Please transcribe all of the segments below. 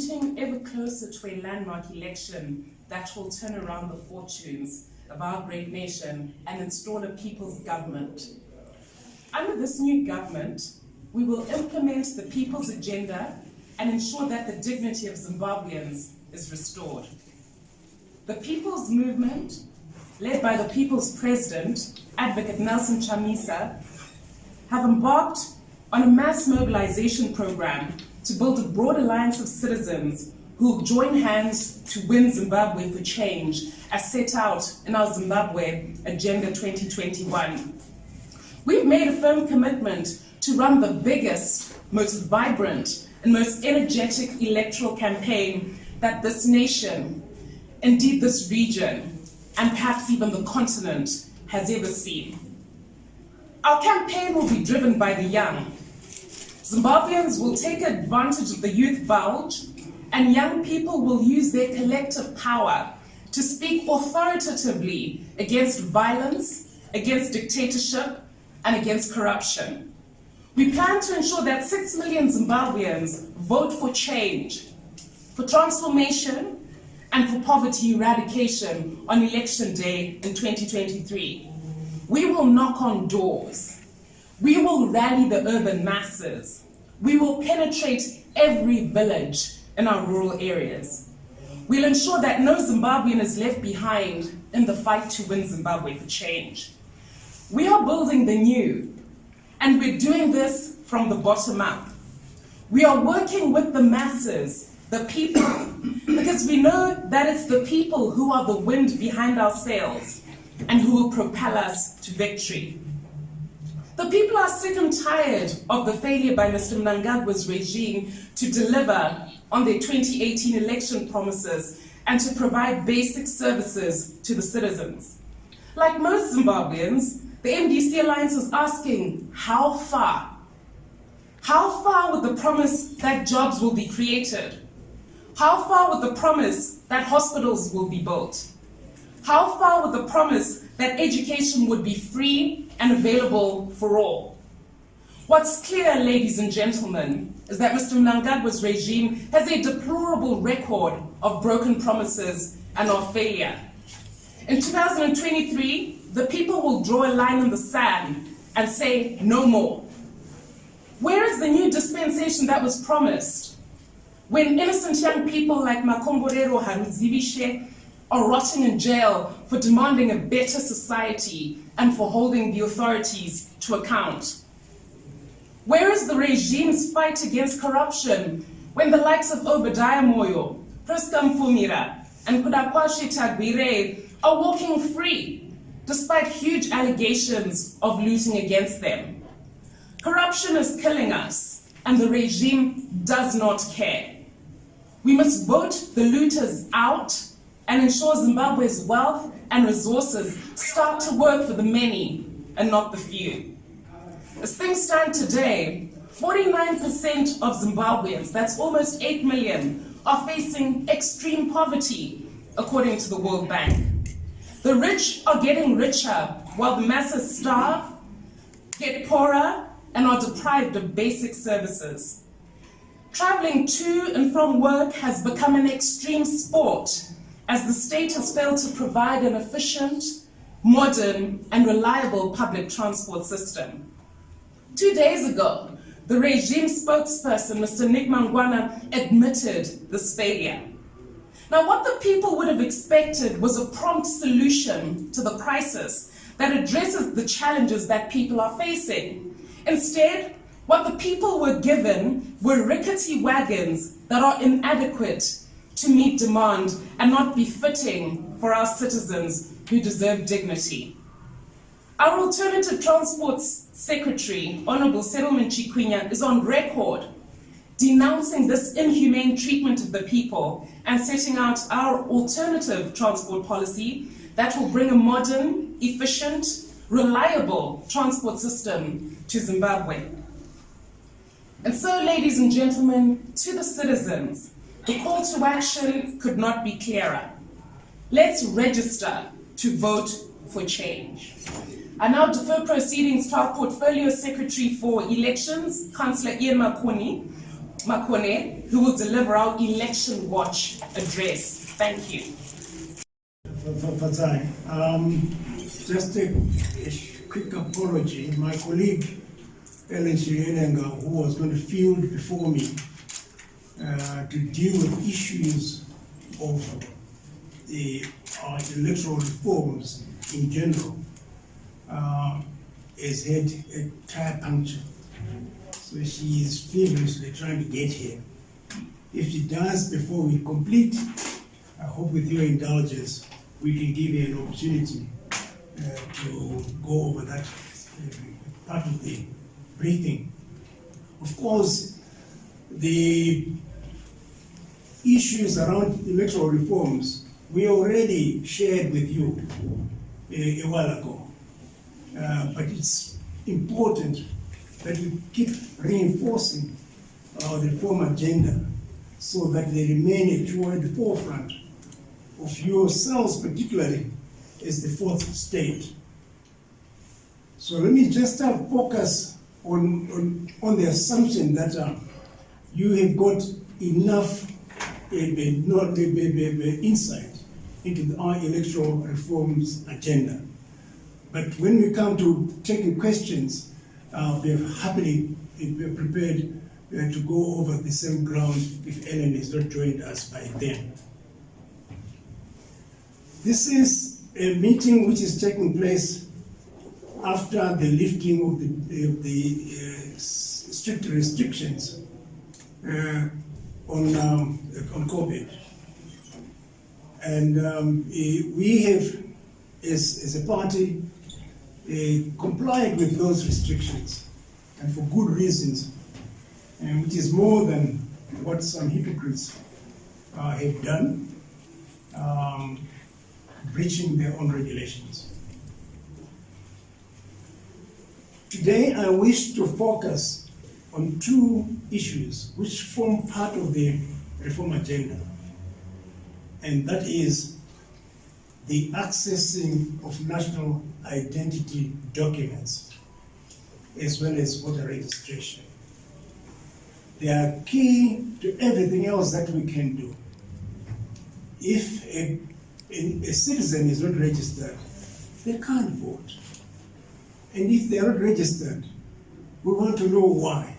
inching ever closer to a landmark election that will turn around the fortunes of our great nation and install a people's government. Under this new government, we will implement the people's agenda and ensure that the dignity of Zimbabweans is restored. The People's Movement, led by the People's President, Advocate Nelson Chamisa, have embarked on a mass mobilization program to build a broad alliance of citizens who will join hands to win Zimbabwe for change, as set out in our Zimbabwe Agenda 2021. We've made a firm commitment to run the biggest, most vibrant, and most energetic electoral campaign that this nation, indeed this region, and perhaps even the continent has ever seen. Our campaign will be driven by the young. Zimbabweans will take advantage of the youth bulge, and young people will use their collective power to speak authoritatively against violence, against dictatorship, and against corruption. We plan to ensure that 6 million Zimbabweans vote for change, for transformation, and for poverty eradication on Election Day in 2023. We will knock on doors. We will rally the urban masses. We will penetrate every village in our rural areas. We'll ensure that no Zimbabwean is left behind in the fight to win Zimbabwe for change. We are building the new, and we're doing this from the bottom up. We are working with the masses, the people, because we know that it's the people who are the wind behind our sails and who will propel us to victory. The people are sick and tired of the failure by Mr. Mnangagwa's regime to deliver on their 2018 election promises and to provide basic services to the citizens. Like most Zimbabweans, the MDC Alliance is asking, how far? How far with the promise that jobs will be created? How far with the promise that hospitals will be built? How far with the promise that education would be free and available for all? What's clear, ladies and gentlemen, is that Mr. Mnangagwa's regime has a deplorable record of broken promises and of failure. In 2023, the people will draw a line in the sand and say no more. Where is the new dispensation that was promised? When innocent young people like Makomborero Haruzivishe are rotting in jail for demanding a better society and for holding the authorities to account? Where is the regime's fight against corruption when the likes of Obadiah Moyo, Priska Mfumira, and Kudakwashe Tagwire are walking free despite huge allegations of looting against them? Corruption is killing us, and the regime does not care. We must vote the looters out and ensure Zimbabwe's wealth and resources start to work for the many and not the few. As things stand today, 49% of Zimbabweans, that's almost 8 million, are facing extreme poverty, according to the World Bank. The rich are getting richer while the masses starve, get poorer, and are deprived of basic services. Traveling to and from work has become an extreme sport, as the state has failed to provide an efficient, modern, and reliable public transport system. 2 days ago, the regime spokesperson, Mr. Nick Mangwana, admitted this failure. Now, what the people would have expected was a prompt solution to the crisis that addresses the challenges that people are facing. Instead, what the people were given were rickety wagons that are inadequate to meet demand and not befitting for our citizens who deserve dignity. Our Alternative Transport Secretary, Honorable Settlement Chikwinya, is on record denouncing this inhumane treatment of the people and setting out our alternative transport policy that will bring a modern, efficient, reliable transport system to Zimbabwe. And so, ladies and gentlemen, to the citizens, the call to action could not be clearer. Let's register to vote for change. I now defer proceedings to our Portfolio Secretary for Elections, Councillor Ian Makoni, Makone, who will deliver our election watch address. Thank you. Just a quick apology. My colleague, Ellen Shirenga, who was going to field before me to deal with issues of the electoral reforms in general, has had a tire puncture. So she is feverishly trying to get here. If she does before we complete, I hope with your indulgence, we can give you an opportunity to go over that part of the briefing. Of course, the issues around electoral reforms, we already shared with you a while ago. But it's important that we keep reinforcing our reform agenda so that they remain at the forefront of yourselves, particularly as the fourth state. So let me just focus on the assumption that you have got enough insight into our electoral reforms agenda. But when we come to taking questions, we're happily prepared to go over the same ground if Ellen has not joined us by then. This is a meeting which is taking place after the lifting of the strict restrictions on COVID. And we have, as a party, complied with those restrictions, and for good reasons, and which is more than what some hypocrites have done, breaching their own regulations. Today, I wish to focus on two issues which form part of the reform agenda, and that is the accessing of national identity documents, as well as voter registration. They are key to everything else that we can do. If a citizen is not registered, they can't vote. And if they are not registered, we want to know why.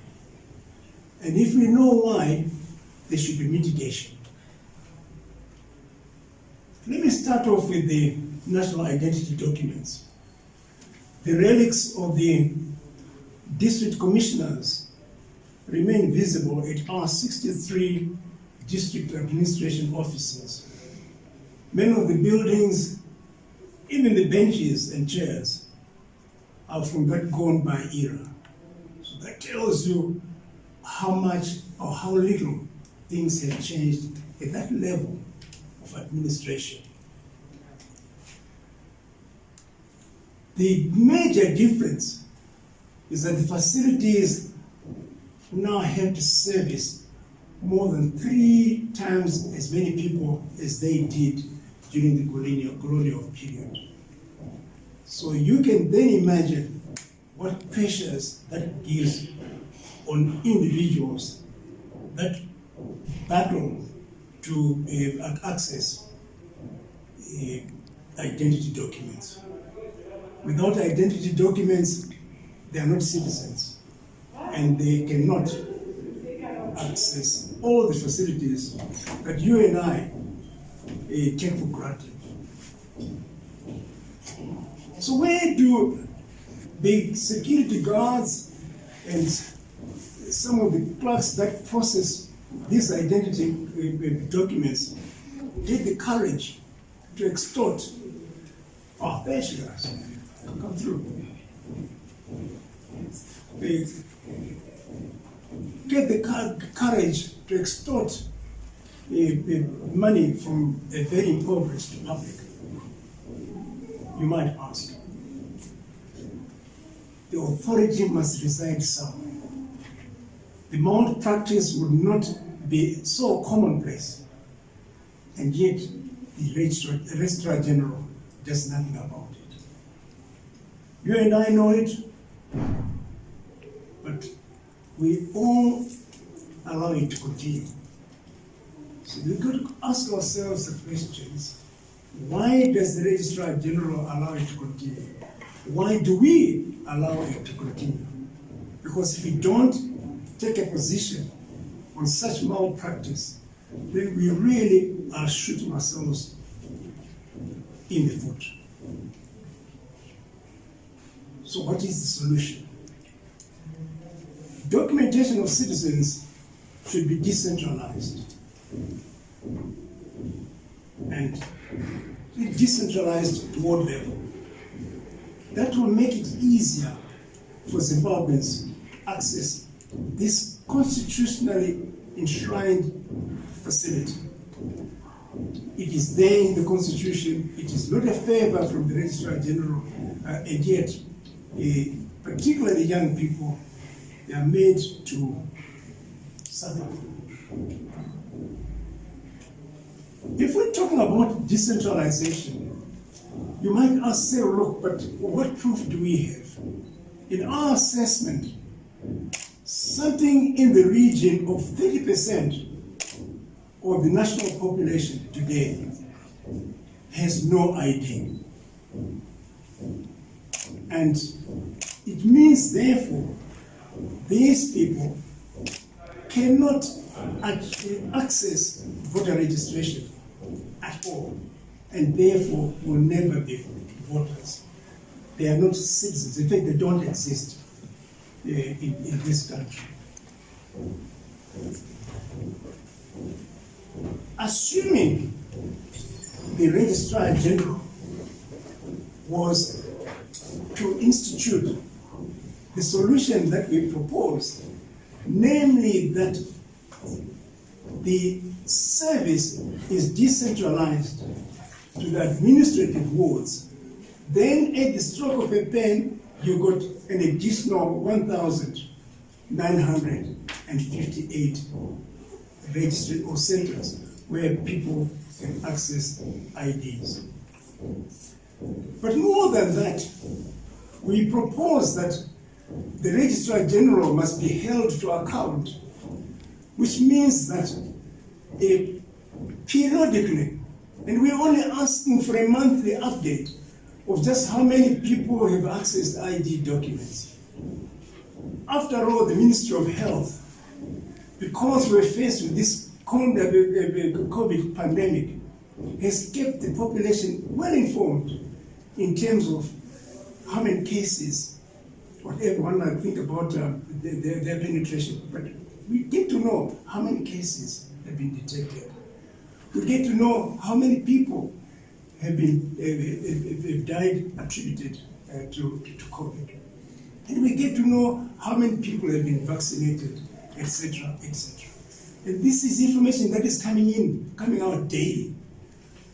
And if we know why, there should be mitigation. Let me start off with the national identity documents. The relics of the district commissioners remain visible at our 63 district administration offices. Many of the buildings, even the benches and chairs, are from that gone by era. So that tells you how much or how little things have changed at that level of administration. The major difference is that the facilities now have to service more than 3 times as many people as they did during the colonial period. So you can then imagine what pressures that gives on individuals that battle to access identity documents. Without identity documents, they are not citizens, and they cannot access all the facilities that you and I take for granted. So where do the security guards and some of the clerks that process these identity documents get the courage to extort? Oh, there she goes. Come through. They get the courage to extort money from a very impoverished public. You might ask. The authority must reside somewhere. The mount practice would not be so commonplace, and yet the Registrar General does nothing about it. You and I know it, but we all allow it to continue? So we've got to ask ourselves the questions. Why does the Registrar General allow it to continue? Why do we allow it to continue? Because if we don't take a position on such malpractice, then we really are shooting ourselves in the foot. So what is the solution? Documentation of citizens should be decentralized. And decentralized to what level? That will make it easier for Zimbabweans to access this constitutionally enshrined facility. It is there in the Constitution. It is not a favor from the Registrar General, and yet, particularly young people, they are made to suffer. If we're talking about decentralization, you might ask, say, look, but what proof do we have? In our assessment, something in the region of 30% of the national population today has no ID. And it means, therefore, these people cannot actually access voter registration at all, and therefore will never be voters. They are not citizens. In fact, they don't exist in this country. Assuming the Registrar General was to institute the solution that we propose, namely that the service is decentralized to the administrative wards, then at the stroke of a pen, you got an additional 1,958 registered or centers where people can access IDs. But more than that, we propose that the Registrar General must be held to account, which means that periodically, and we're only asking for a monthly update of just how many people have accessed ID documents. After all, the Ministry of Health, because we're faced with this COVID pandemic, has kept the population well informed in terms of how many cases, whatever one might think about their penetration, but we get to know how many cases have been detected. We get to know how many people have died attributed to COVID. And we get to know how many people have been vaccinated, etc., etc. And this is information that is coming out daily.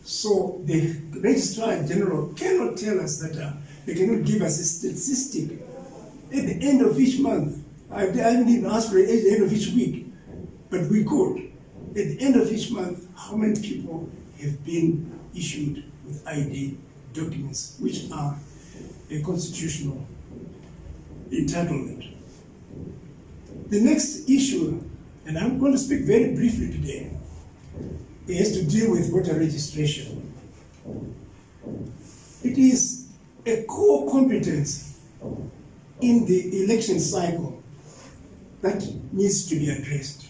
So the Registrar General cannot tell us that they cannot give us a statistic at the end of each month. I haven't even asked for it at the end of each week, but we could. At the end of each month, how many people have been issued with ID documents, which are a constitutional entitlement. The next issue, and I'm going to speak very briefly today, has to deal with voter registration. It is a core competence in the election cycle that needs to be addressed.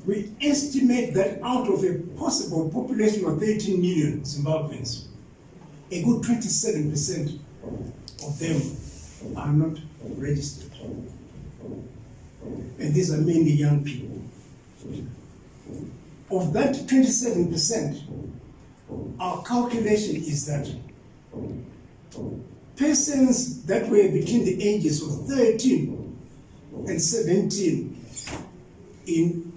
We estimate that out of a possible population of 13 million Zimbabweans, a good 27% of them are not registered. And these are mainly young people. Of that 27%, our calculation is that persons that were between the ages of 13 and 17 in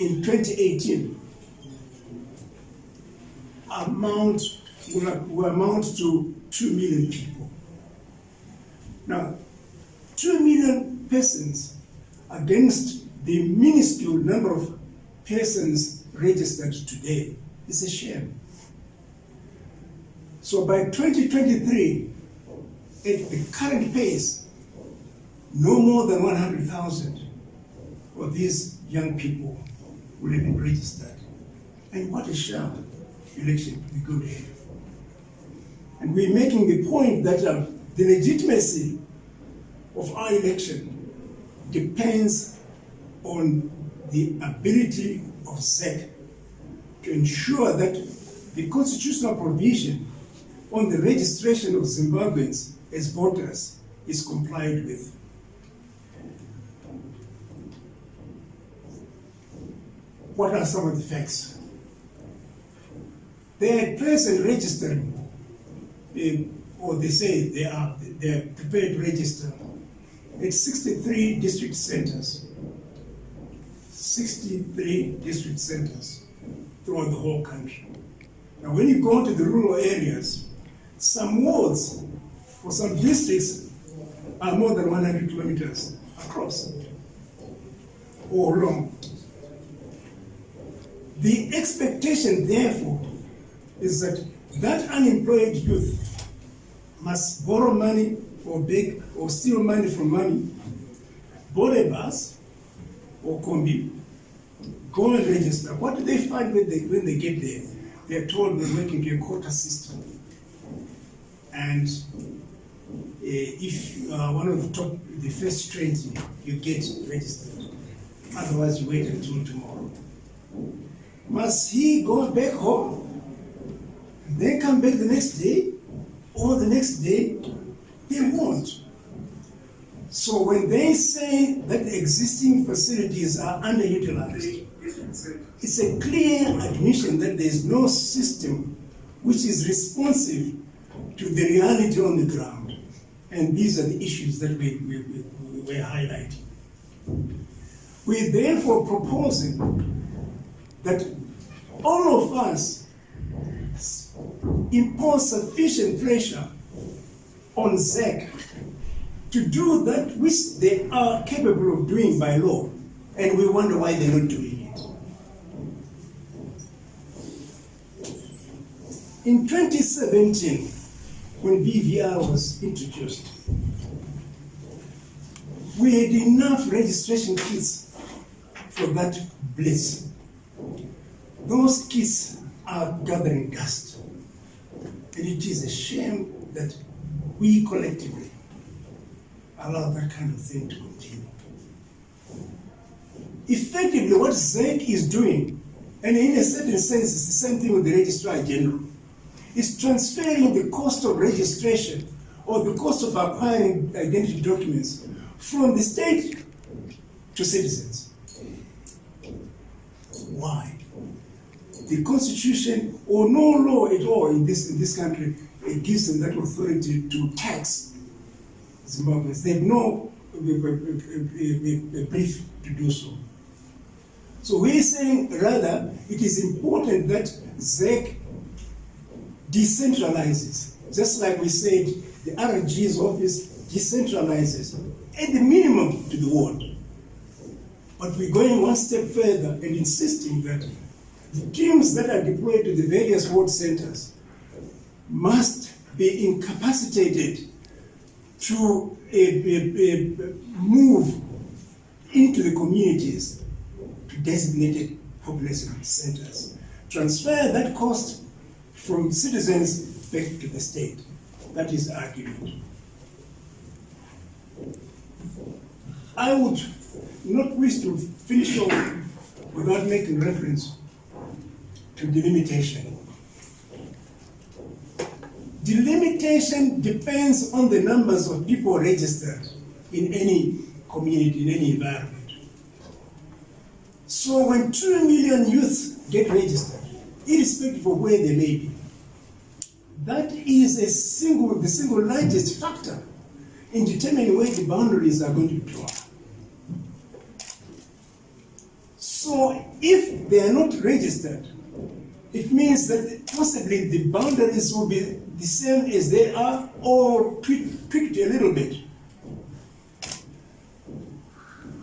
2018 will amount to 2 million people. Now, 2 million persons against the minuscule number of persons registered today is a shame. So by 2023, at the current pace, no more than 100,000 or these young people will have been registered. And what a sham election we could have. And we're making the point that the legitimacy of our election depends on the ability of ZEC to ensure that the constitutional provision on the registration of Zimbabweans as voters is complied with. What are some of the facts? They are at present registering, or they say they are prepared to register at 63 district centers. 63 district centers throughout the whole country. Now, when you go to the rural areas, some wards for some districts are more than 100 kilometers across or long. The expectation, therefore, is that that unemployed youth must borrow money or beg or steal money from money, board a bus or combi, go and register. What do they find when they get there? They are told they're working to a quota system. And if you are one of the first trains, you get registered. Otherwise, you wait until tomorrow. Must he go back home, then come back the next day, or the next day? They won't. So when they say that the existing facilities are underutilized, it's a clear admission that there is no system which is responsive to the reality on the ground. And these are the issues that we're highlighting. We're therefore proposing that all of us impose sufficient pressure on ZEC to do that which they are capable of doing by law, and we wonder why they're not doing it. In 2017, when BVR was introduced, we had enough registration kits for that blitz. Those kits are gathering dust. And it is a shame that we collectively allow that kind of thing to continue. Effectively, what ZEC is doing, and in a certain sense, it's the same thing with the Registrar General, is transferring the cost of registration or the cost of acquiring identity documents from the state to citizens. Why? The Constitution or no law at all in this country gives them that authority to tax Zimbabweans. They have no brief to do so. So we're saying rather it is important that ZEC decentralizes, just like we said the RG's office decentralizes at the minimum to the ward. But we're going one step further and insisting that the teams that are deployed to the various ward centers must be incapacitated to move into the communities to designated population centers. Transfer that cost from citizens back to the state. That is the argument. I would not wish to finish off without making reference to delimitation. Delimitation depends on the numbers of people registered in any community, in any environment. So when 2 million youths get registered, irrespective of where they may be, that is the single largest factor in determining where the boundaries are going to be drawn. So if they are not registered, it means that possibly the boundaries will be the same as they are or tweaked a little bit.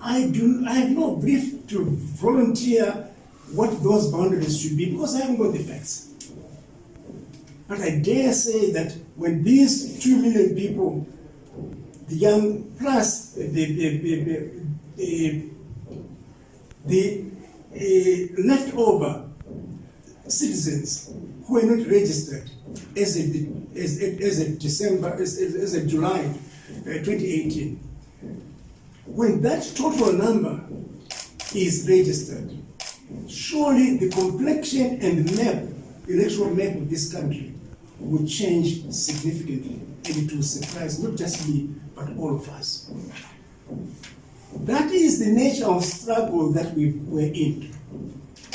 I have no brief to volunteer what those boundaries should be because I haven't got the facts. But I dare say that when these 2 million people, the young plus the the leftover citizens who were not registered as of July 2018, when that total number is registered, surely the complexion and map, electoral map of this country will change significantly, and it will surprise not just me, but all of us. That is the nature of struggle that we were in.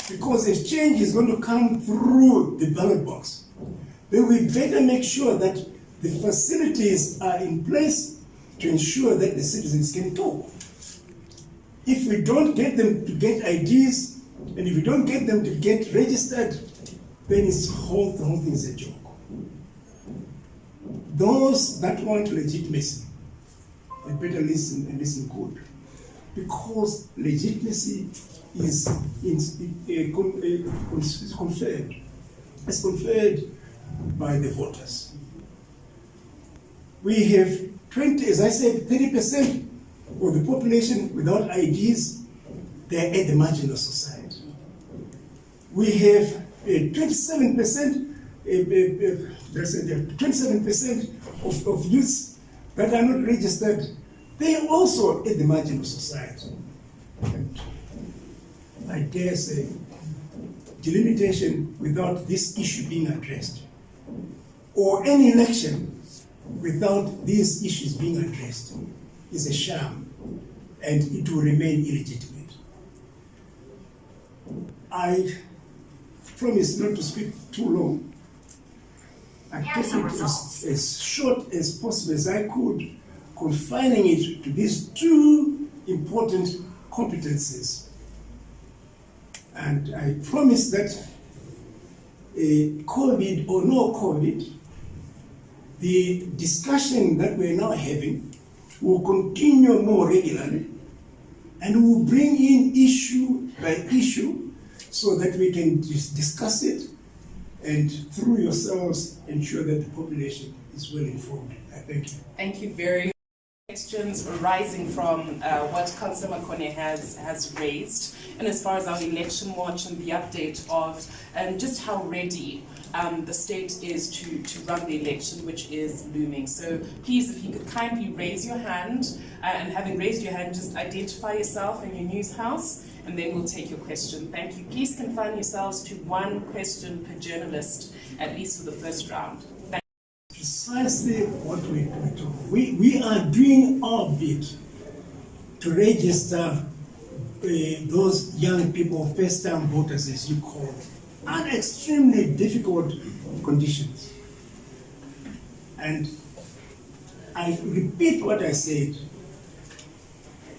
Because if change is going to come through the ballot box, then we better make sure that the facilities are in place to ensure that the citizens can talk. If we don't get them to get IDs, and if we don't get them to get registered, then the whole thing is a joke. Those that want legitimacy, they better listen and listen good. Because legitimacy is conferred by the voters. We have 20, as I said, 30% of the population without IDs. They're at the margin of society. We have 27% of youths that are not registered. They are also at the margin of society. And I dare say, delimitation without this issue being addressed, or any election without these issues being addressed, is a sham, and it will remain illegitimate. I promise not to speak too long. I kept it as short as possible as I could, confining it to these two important competencies. And I promise that COVID or no COVID, the discussion that we're now having will continue more regularly, and we'll bring in issue by issue so that we can discuss it, and through yourselves ensure that the population is well informed. I thank you. Thank you very much. Questions arising from what Councillor Makone has raised, and as far as our election watch and the update of just how ready the state is to run the election, which is looming. So please, if you could kindly raise your hand, and having raised your hand, just identify yourself and your news house, and then we'll take your question. Thank you. Please confine yourselves to one question per journalist, at least for the first round. Thank you. Precisely what we do. We are doing our bit to register those young people, first-time voters, as you call them, under extremely difficult conditions. And I repeat what I said.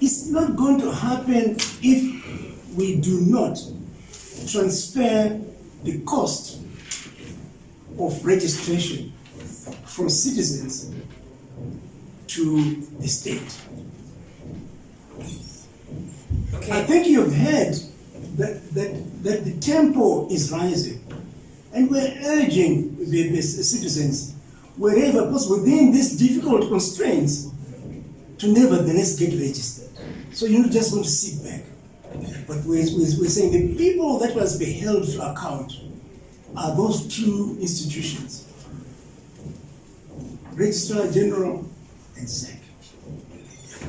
It's not going to happen if we do not transfer the cost of registration from citizens to the state. Okay. I think you've heard that the tempo is rising, and we're urging the citizens, wherever possible, within these difficult constraints, to nevertheless get registered. So you're not just going to sit back. But we're saying the people that must be held to account are those two institutions, Registrar General and ZEC.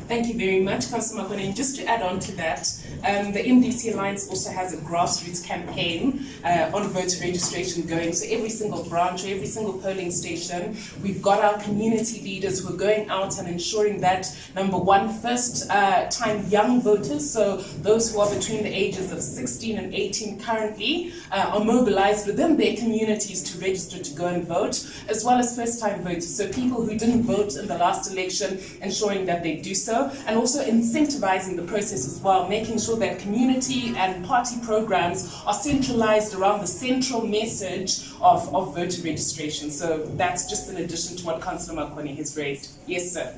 Thank you very much, Councillor Makone. And just to add on to that, the MDC Alliance also has a grassroots campaign on voter registration going. So every single branch, every single polling station, we've got our community leaders who are going out and ensuring that, number one, first-time young voters, so those who are between the ages of 16 and 18 currently, are mobilized within their communities to register to go and vote, as well as first-time voters, so people who didn't vote in the last election, ensuring that they do so, and also incentivizing the process as well, making sure that community and party programs are centralized around the central message of voter registration. So that's just in addition to what Councillor Makone has raised. Yes, sir.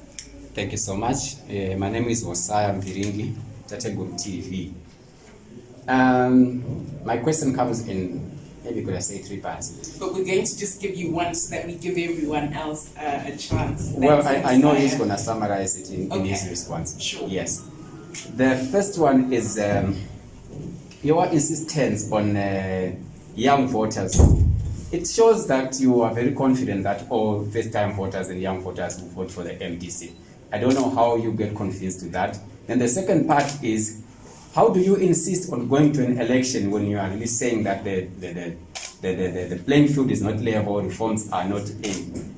Thank you so much. My name is Osaya Mviringi, Tategum TV. My question comes in, maybe could I say 3 parts? But we're going to just give you one so that we give everyone else a chance. Well, I know he's going to summarize it in his response. Sure. Yes. The first one is your insistence on young voters, it shows that you are very confident that all first-time voters and young voters will vote for the MDC. I don't know how you get convinced to that. And the second part is, how do you insist on going to an election when you are really saying that the playing field is not level, reforms are not in?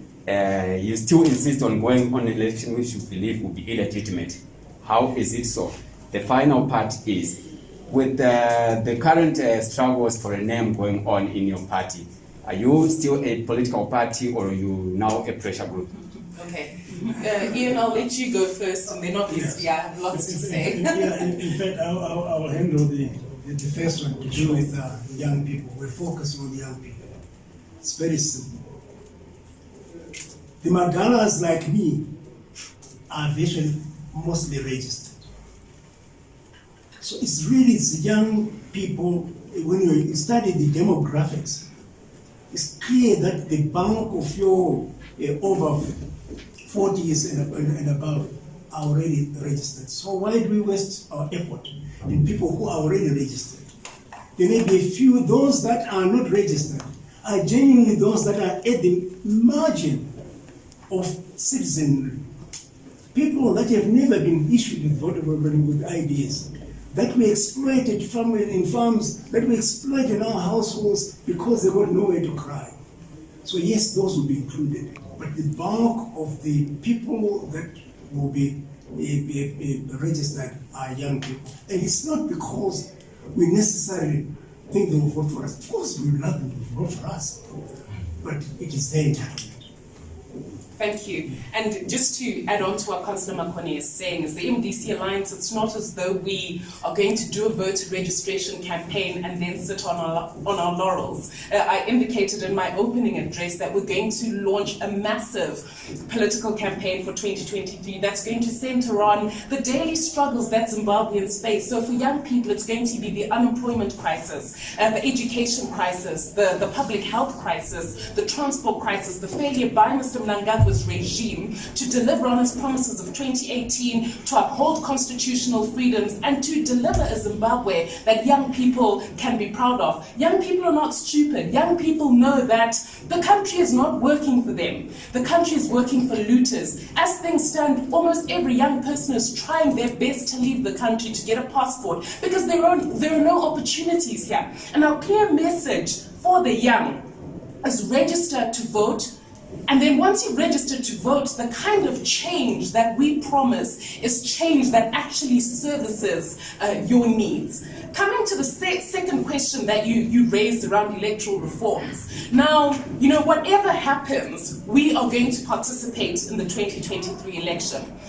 You still insist on going on an election which you believe will be illegitimate. How is it so? The final part is, with the current struggles for a name going on in your party, are you still a political party or are you now a pressure group? Okay. Ian, I'll let you go first, and then obviously I have lots to say. In fact, I'll handle the first one to do with young people. We're focusing on young people. It's very simple. The Magalas like me are virtually mostly registered. So it's really the young people. When you study the demographics, it's clear that the bulk of your over 40s and above are already registered. So why do we waste our effort in people who are already registered? There may be a few. Those that are not registered are genuinely those that are at the margin of citizenry. People that have never been issued with voter IDs, that we exploited in farms, that we exploit in our households because they got nowhere to cry. So yes, those will be included. But the bulk of the people that will be registered are young people. And it's not because we necessarily think they will vote for us. Of course, we would love them to vote for us. But it is their entitlement. Thank you. And just to add on to what Councillor Makone is saying, is the MDC Alliance, it's not as though we are going to do a voter registration campaign and then sit on our laurels. I indicated in my opening address that we're going to launch a massive political campaign for 2023 that's going to center on the daily struggles that Zimbabweans face. So for young people, it's going to be the unemployment crisis, the education crisis, the public health crisis, the transport crisis, the failure by Mr. Mnangagwa's regime to deliver on its promises of 2018, to uphold constitutional freedoms, and to deliver a Zimbabwe that young people can be proud of. Young people are not stupid. Young people know that the country is not working for them. The country is working for looters. As things stand, almost every young person is trying their best to leave the country to get a passport because there are no opportunities here. And our clear message for the young is register to vote. And then once you've registered to vote, the kind of change that we promise is change that actually services your needs. Coming to the second question that you raised around electoral reforms. Now, whatever happens, we are going to participate in the 2023 election.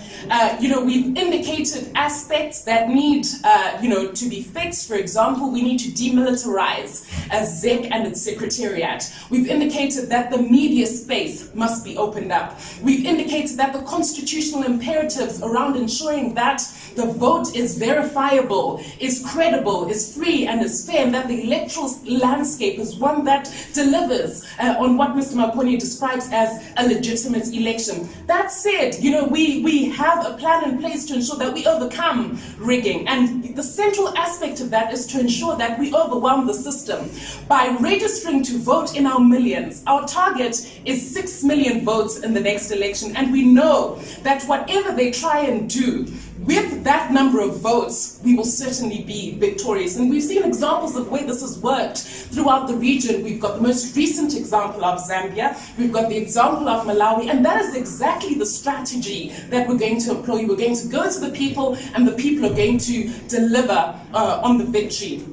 We've indicated aspects that need, to be fixed. For example, we need to demilitarize ZEC and its secretariat. We've indicated that the media space must be opened up. We've indicated that the constitutional imperatives around ensuring that the vote is verifiable, is credible, is free, and is fair, and that the electoral landscape is one that delivers on what Mr. Makone describes as a legitimate election. That said, we have a plan in place to ensure that we overcome rigging, and the central aspect of that is to ensure that we overwhelm the system by registering to vote in our millions. Our target is 6 million votes in the next election, and we know that whatever they try and do, with that number of votes, we will certainly be victorious. And we've seen examples of where this has worked throughout the region. We've got the most recent example of Zambia, we've got the example of Malawi, and that is exactly the strategy that we're going to employ. We're going to go to the people, and the people are going to deliver on the victory.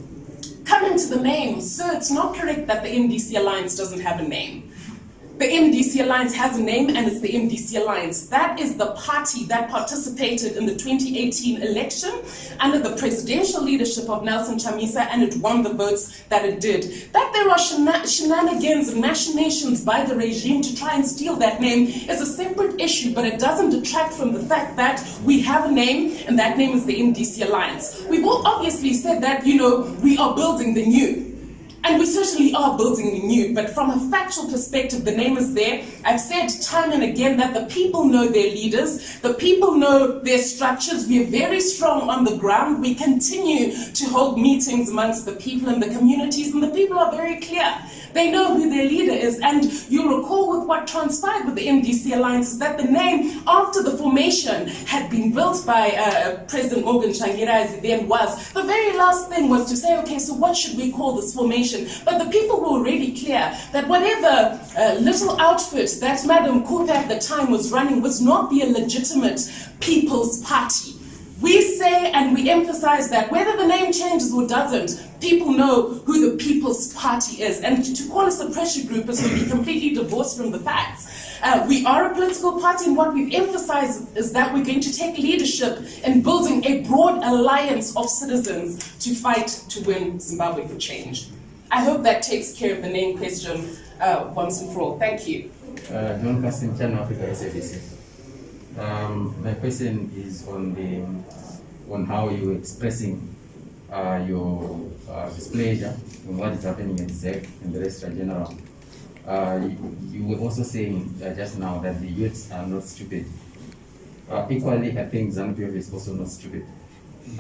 Coming to the name, so it's not correct that the MDC Alliance doesn't have a name. The MDC Alliance has a name, and it's the MDC Alliance. That is the party that participated in the 2018 election under the presidential leadership of Nelson Chamisa, and it won the votes that it did. That there are shenanigans and machinations by the regime to try and steal that name is a separate issue, but it doesn't detract from the fact that we have a name, and that name is the MDC Alliance. We've all obviously said that, we are building the new. And we certainly are building new, but from a factual perspective, the name is there. I've said time and again that the people know their leaders, the people know their structures. We are very strong on the ground. We continue to hold meetings amongst the people and the communities, and the people are very clear. They know who their leader is, and you'll recall with what transpired with the MDC Alliance is that the name, after the formation had been built by President Morgan Tsvangirai, as it then was, the very last thing was to say, okay, so what should we call this formation? But the people were already clear that whatever little outfit that Madam Kupe at the time was running was not the legitimate People's Party. We say and we emphasize that whether the name changes or doesn't, people know who the People's Party is. And to call us a pressure group is to be completely divorced from the facts. We are a political party, and what we've emphasized is that we're going to take leadership in building a broad alliance of citizens to fight to win Zimbabwe for change. I hope that takes care of the name question once and for all. Thank you. John Cassim, Channel Africa, SABC. My question is on how you're expressing your displeasure on what is happening at ZEC and the rest in general. You were also saying just now that the youths are not stupid. Equally, I think ZANU-PF is also not stupid.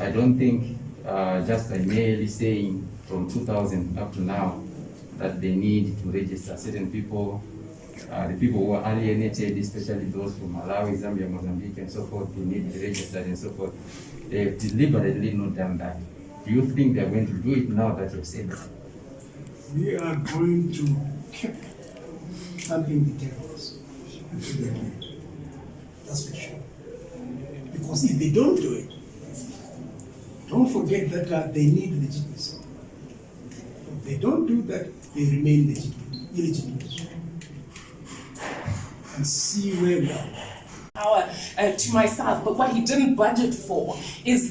I don't think just by merely saying from 2000 up to now that they need to register certain people, the people who are alienated, especially those from Malawi, Zambia, Mozambique, and so forth, they need to be registered and so forth. They've deliberately not done that. Do you think they're going to do it now that you've said that? We are going to keep thumping the tables. That's for sure. Because if they don't do it, don't forget that they need legitimacy. If they don't do that, they remain illegitimate. And see where we are. To myself, but what he didn't budget for is the